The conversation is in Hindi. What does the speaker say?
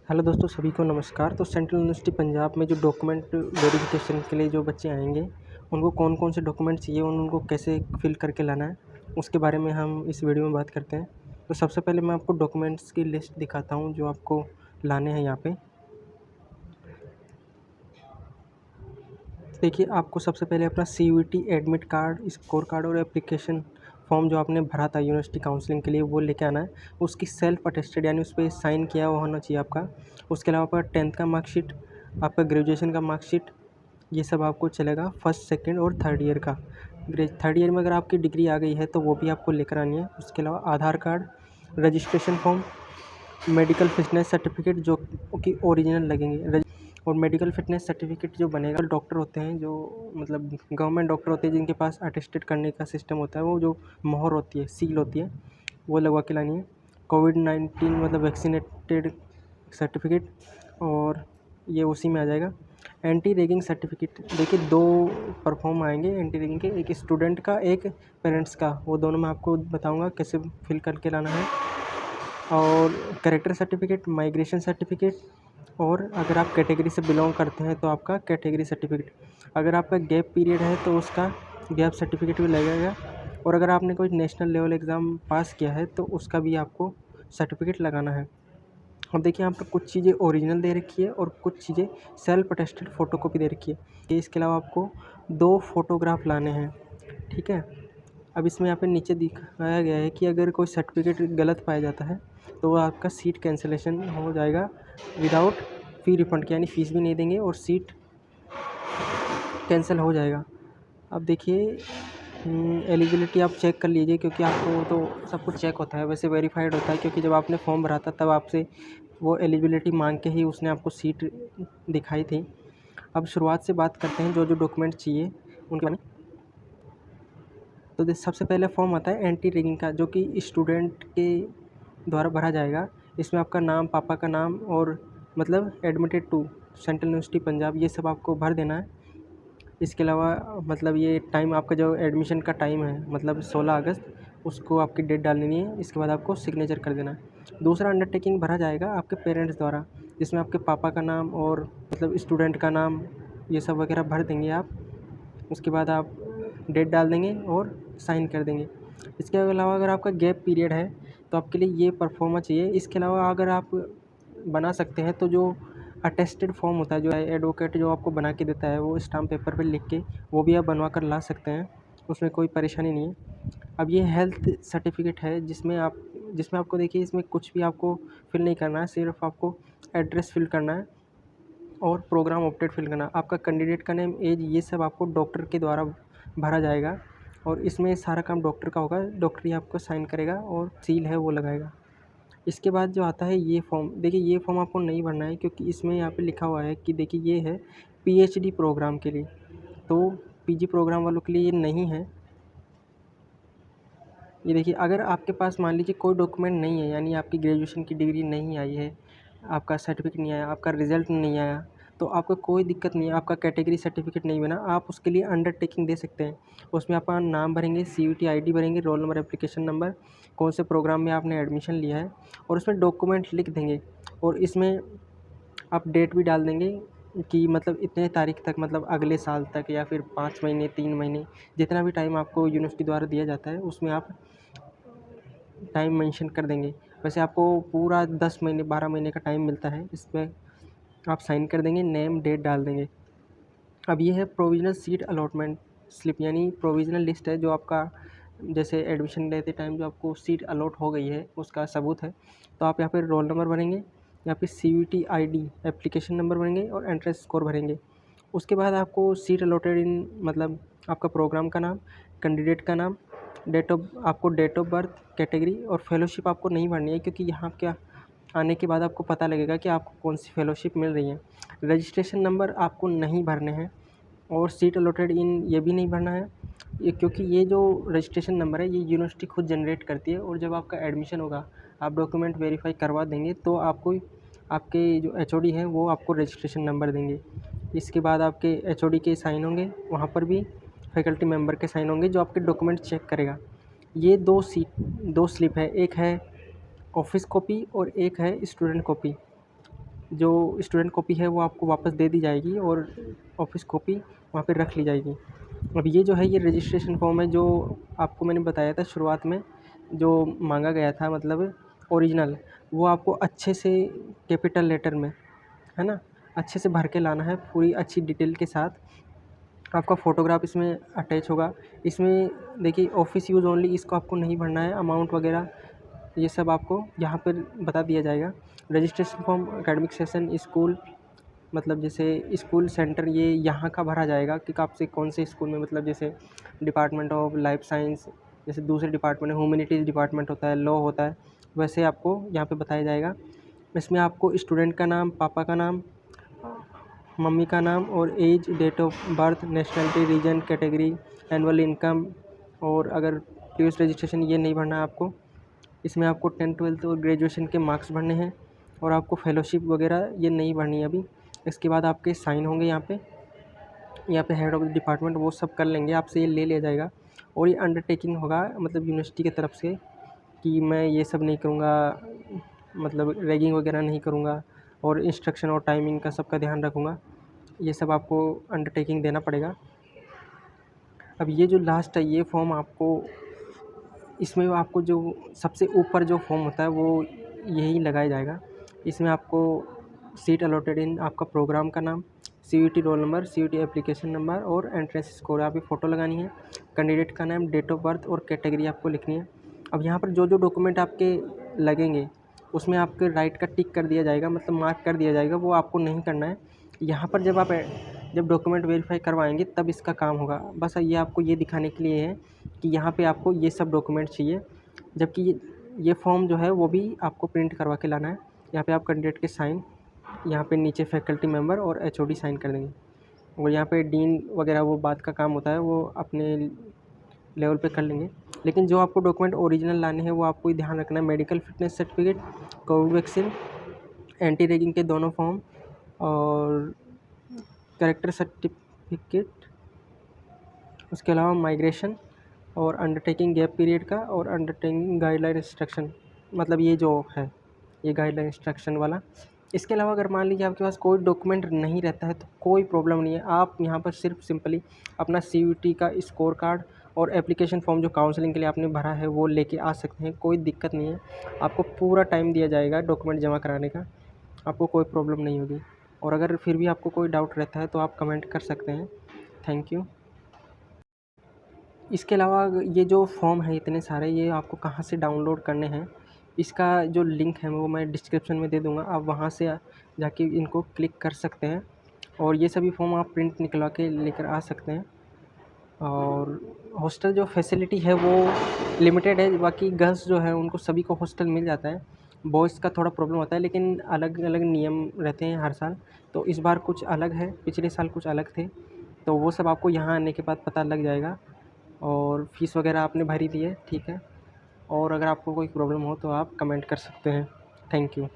हेलो दोस्तों, सभी को नमस्कार। तो सेंट्रल यूनिवर्सिटी पंजाब में जो डॉक्यूमेंट वेरिफिकेशन के लिए जो बच्चे आएंगे, उनको कौन कौन से डॉक्यूमेंट चाहिए, उनको कैसे फिल करके लाना है, उसके बारे में हम इस वीडियो में बात करते हैं। तो सबसे पहले मैं आपको डॉक्यूमेंट्स की लिस्ट दिखाता हूँ जो आपको लाने हैं यहाँ पे। देखिए, आपको सबसे पहले अपना CUET admit card, score card और एप्लीकेशन फॉर्म जो आपने भरा था यूनिवर्सिटी काउंसलिंग के लिए, वो लेके आना है। उसकी सेल्फ अटेस्टेड यानी उस पे साइन किया हुआ होना चाहिए आपका। उसके अलावा आपका 10th का मार्कशीट, आपका ग्रेजुएशन का मार्कशीट, ये सब आपको चलेगा फर्स्ट, सेकंड और थर्ड ईयर का। थर्ड ईयर में अगर आपकी डिग्री आ गई है तो वो भी आपको लेकर आनी है। उसके अलावा Aadhaar card, registration form, medical fitness certificate जो कि ओरिजिनल लगेंगे, और मेडिकल फिटनेस सर्टिफिकेट जो बनेगा, डॉक्टर होते हैं जो मतलब गवर्नमेंट डॉक्टर होते हैं जिनके पास अटेस्टेड करने का सिस्टम होता है, वो जो मोहर होती है, सील होती है, वो लगवा के लानी है। कोविड-19 मतलब वैक्सीनेटेड सर्टिफिकेट, और ये उसी में आ जाएगा। एंटी रैगिंग सर्टिफिकेट, देखिए 2 परफॉर्म आएंगे एंटी रैगिंग के, एक स्टूडेंट का, एक पेरेंट्स का। वो दोनों मैं आपको बताऊंगा कैसे फिल करके लाना है। और कैरेक्टर सर्टिफिकेट, माइग्रेशन सर्टिफिकेट, और अगर आप कैटेगरी से बिलोंग करते हैं तो आपका कैटेगरी सर्टिफिकेट। अगर आपका गैप पीरियड है तो उसका गैप सर्टिफिकेट भी लगेगा। और अगर आपने कोई नेशनल लेवल एग्ज़ाम पास किया है तो उसका भी आपको सर्टिफिकेट लगाना है। अब देखिए, यहाँ पर कुछ चीज़ें ओरिजिनल दे रखी है और कुछ चीज़ें सेल्फ अटेस्टेड फ़ोटोकॉपी दे रखी है। इसके अलावा आपको 2 फ़ोटोग्राफ लाने हैं, ठीक है। अब इसमें यहाँ पे नीचे दिखाया गया है कि अगर कोई सर्टिफिकेट गलत पाया जाता है तो वो आपका सीट कैंसिलेशन हो जाएगा विदाउट फ़ी रिफ़ंड के, यानी फ़ीस भी नहीं देंगे और सीट कैंसिल हो जाएगा। अब देखिए, एलिजिबिलिटी आप चेक कर लीजिए, क्योंकि आपको तो सब कुछ चेक होता है, वैसे वेरीफाइड होता है, क्योंकि जब आपने फॉर्म भरा था तब आपसे वो एलिजिबिलिटी मांग के ही उसने आपको सीट दिखाई थी। अब शुरुआत से बात करते हैं जो जो डॉक्यूमेंट चाहिए उनके बारे में। तो सबसे पहले फॉर्म आता है एंटी रैगिंग का, जो कि स्टूडेंट के द्वारा भरा जाएगा। इसमें आपका नाम, पापा का नाम, और मतलब admitted to central university Punjab, ये सब आपको भर देना है। इसके अलावा मतलब ये टाइम, आपका जो एडमिशन का टाइम है मतलब 16 अगस्त, उसको आपकी डेट डाल देनी है। इसके बाद आपको सिग्नेचर कर देना है। दूसरा अंडरटेकिंग भरा जाएगा आपके पेरेंट्स द्वारा, जिसमें आपके पापा का नाम और मतलब स्टूडेंट का नाम, ये सब वगैरह भर देंगे आप। उसके बाद आप डेट डाल देंगे और साइन कर देंगे। इसके अलावा अगर आपका गैप पीरियड है तो आपके लिए ये परफॉर्मा चाहिए। इसके अलावा अगर आप बना सकते हैं तो जो अटेस्टेड फॉर्म होता है, जो एडवोकेट जो आपको बना के देता है, वो स्टाम्प पेपर पे लिख के वो भी आप बनवा कर ला सकते हैं, उसमें कोई परेशानी नहीं है। अब ये हेल्थ सर्टिफिकेट है जिसमें आपको देखिए, इसमें कुछ भी आपको फिल नहीं करना है, सिर्फ आपको एड्रेस फिल करना है और प्रोग्राम अपडेट फिल करना है। आपका कैंडिडेट का नेम, एज, ये सब आपको डॉक्टर के द्वारा भरा जाएगा, और इसमें सारा काम डॉक्टर का होगा। डॉक्टर ही आपको साइन करेगा और सील है वो लगाएगा। इसके बाद जो आता है ये फॉर्म, देखिए ये फॉर्म आपको नहीं भरना है, क्योंकि इसमें यहाँ पे लिखा हुआ है कि देखिए ये है PhD प्रोग्राम के लिए, तो PG प्रोग्राम वालों के लिए ये नहीं है। ये देखिए, अगर आपके पास मान लीजिए कोई डॉक्यूमेंट नहीं है, यानी आपकी ग्रेजुएशन की डिग्री नहीं आई है, आपका सर्टिफिकेट नहीं आया, आपका रिज़ल्ट नहीं आया, तो आपको कोई दिक्कत नहीं है। आपका कैटेगरी सर्टिफिकेट नहीं बना, आप उसके लिए अंडरटेकिंग दे सकते हैं। उसमें अपना नाम भरेंगे, CUET ID भरेंगे, रोल नंबर, एप्लीकेशन नंबर, कौन से प्रोग्राम में आपने एडमिशन लिया है, और उसमें डॉक्यूमेंट लिख देंगे। और इसमें आप डेट भी डाल देंगे कि मतलब इतने तारीख तक, मतलब अगले साल तक, या फिर 5 महीने, 3 महीने, जितना भी टाइम आपको यूनिवर्सिटी द्वारा दिया जाता है उसमें आप टाइम मेंशन कर देंगे। वैसे आपको पूरा 10 महीने, 12 महीने का टाइम मिलता है, इसमें आप साइन कर देंगे, नेम, डेट डाल देंगे। अब ये है प्रोविज़नल सीट अलॉटमेंट स्लिप, यानी प्रोविज़नल लिस्ट है जो आपका, जैसे एडमिशन लेते टाइम जो आपको सीट अलॉट हो गई है उसका सबूत है। तो आप यहाँ पे रोल नंबर भरेंगे, यहाँ पे CUET ID, एप्लीकेशन नंबर भरेंगे और एंट्रेंस स्कोर भरेंगे। उसके बाद आपको सीट अलॉटेड इन, मतलब आपका प्रोग्राम का नाम, कैंडिडेट का नाम, डेट ऑफ बर्थ, कैटेगरी, और फेलोशिप आपको नहीं भरनी है, क्योंकि यहाँ क्या आने के बाद आपको पता लगेगा कि आपको कौन सी फेलोशिप मिल रही है। रजिस्ट्रेशन नंबर आपको नहीं भरने हैं, और सीट अलॉटेड इन ये भी नहीं भरना है, ये क्योंकि ये जो रजिस्ट्रेशन नंबर है ये यूनिवर्सिटी खुद जनरेट करती है, और जब आपका एडमिशन होगा, आप डॉक्यूमेंट वेरीफाई करवा देंगे तो आपको आपके जो HOD हैं वो आपको रजिस्ट्रेशन नंबर देंगे। इसके बाद आपके HOD के साइन होंगे, वहाँ पर भी फैकल्टी मेंबर के साइन होंगे जो आपके डॉक्यूमेंट चेक करेगा। ये 2 स्लिप है, एक है ऑफिस कॉपी और एक है स्टूडेंट कॉपी। जो स्टूडेंट कॉपी है वो आपको वापस दे दी जाएगी और ऑफिस कॉपी वहाँ पे रख ली जाएगी। अब ये जो है ये रजिस्ट्रेशन फॉर्म है जो आपको मैंने बताया था शुरुआत में, जो मांगा गया था मतलब ओरिजिनल, वो आपको अच्छे से कैपिटल लेटर में, है ना, अच्छे से भर के लाना है पूरी अच्छी डिटेल के साथ। आपका फ़ोटोग्राफ इसमें अटैच होगा। इसमें देखिए ऑफ़िस यूज़ ओनली, इसको आपको नहीं भरना है। अमाउंट वगैरह ये सब आपको यहाँ पर बता दिया जाएगा। Registration form academic session school, मतलब जैसे स्कूल सेंटर ये यहाँ का भरा जाएगा कि आपसे कौन से स्कूल में, मतलब जैसे डिपार्टमेंट ऑफ लाइफ साइंस, जैसे दूसरे डिपार्टमेंट ह्यूमैनिटीज़ डिपार्टमेंट होता है, लॉ होता है, वैसे आपको यहाँ पे बताया जाएगा। इसमें आपको स्टूडेंट का नाम, पापा का नाम, मम्मी का नाम और age, date of birth, nationality, region, category, annual income, और अगर प्रीवियस रजिस्ट्रेशन ये नहीं भरना है आपको। इसमें आपको 10th 12th और ग्रेजुएशन के मार्क्स भरने हैं और आपको फेलोशिप वगैरह ये नहीं भरनी है अभी। इसके बाद आपके साइन होंगे यहाँ पे हेड ऑफ़ द डिपार्टमेंट वो सब कर लेंगे, आपसे ये ले लिया जाएगा। और ये अंडरटेकिंग होगा मतलब यूनिवर्सिटी की तरफ से कि मैं ये सब नहीं करूँगा, मतलब रैगिंग वगैरह नहीं करूँगा और इंस्ट्रक्शन और टाइमिंग का सबका ध्यान रखूँगा। ये सब आपको अंडरटेकिंग देना पड़ेगा। अब ये जो लास्ट है ये फॉर्म आपको, इसमें आपको जो सबसे ऊपर जो फॉर्म होता है वो यही लगाया जाएगा। इसमें आपको सीट अलॉटेड इन आपका प्रोग्राम का नाम, CUET roll number, CUET application number और एंट्रेंस स्कोर, आपकी फ़ोटो लगानी है, कैंडिडेट का नाम, डेट ऑफ बर्थ और कैटेगरी आपको लिखनी है। अब यहाँ पर जो जो डॉक्यूमेंट आपके लगेंगे उसमें आपके राइट का टिक कर दिया जाएगा, मतलब मार्क कर दिया जाएगा, वो आपको नहीं करना है। यहाँ पर जब डॉक्यूमेंट वेरीफाई करवाएंगे तब इसका काम होगा। बस ये आपको ये दिखाने के लिए है कि यहाँ पे आपको ये सब डॉक्यूमेंट चाहिए, जबकि ये फॉर्म जो है वो भी आपको प्रिंट करवा के लाना है। यहाँ पे आप कैंडिडेट के साइन, यहाँ पे नीचे फैकल्टी मेंबर और एचओडी साइन कर देंगे। और यहाँ पे डीन वगैरह वो बात का काम होता है, वो अपने लेवल पे कर लेंगे। लेकिन जो आपको डॉक्यूमेंट ओरिजिनल लाने हैं वो आपको ही ध्यान रखना है। Medical fitness certificate, Covid vaccine, anti ragging के दोनों फॉर्म और कैरेक्टर सर्टिफिकेट, उसके अलावा माइग्रेशन और अंडरटेकिंग गैप पीरियड का और अंडरटेकिंग गाइडलाइन इंस्ट्रक्शन, मतलब ये जो है ये गाइडलाइन इंस्ट्रक्शन वाला। इसके अलावा अगर मान लीजिए आपके पास कोई डॉक्यूमेंट नहीं रहता है तो कोई प्रॉब्लम नहीं है, आप यहाँ पर सिर्फ सिंपली अपना सीयूईटी का स्कोर कार्ड और एप्लीकेशन फॉर्म जो काउंसलिंग के लिए आपने भरा है वो लेके आ सकते हैं, कोई दिक्कत नहीं है। आपको पूरा टाइम दिया जाएगा डॉक्यूमेंट जमा कराने का, आपको कोई प्रॉब्लम नहीं होगी। और अगर फिर भी आपको कोई डाउट रहता है तो आप कमेंट कर सकते हैं। Thank you. इसके अलावा ये जो फॉर्म है इतने सारे, ये आपको कहाँ से डाउनलोड करने हैं, इसका जो लिंक है वो मैं डिस्क्रिप्शन में दे दूँगा, आप वहाँ से जाके इनको क्लिक कर सकते हैं और ये सभी फॉर्म आप प्रिंट निकलवा के लेकर आ सकते हैं। और हॉस्टल जो फैसिलिटी है वो लिमिटेड है, बाकी गर्ल्स जो है उनको सभी को हॉस्टल मिल जाता है। बॉयज़ का थोड़ा प्रॉब्लम होता है, लेकिन अलग अलग नियम रहते हैं हर साल, तो इस बार कुछ अलग है, पिछले साल कुछ अलग थे, तो वो सब आपको यहाँ आने के बाद पता लग जाएगा। और फ़ीस वगैरह आपने भरी दी है, ठीक है। और अगर आपको कोई प्रॉब्लम हो तो आप कमेंट कर सकते हैं। Thank you.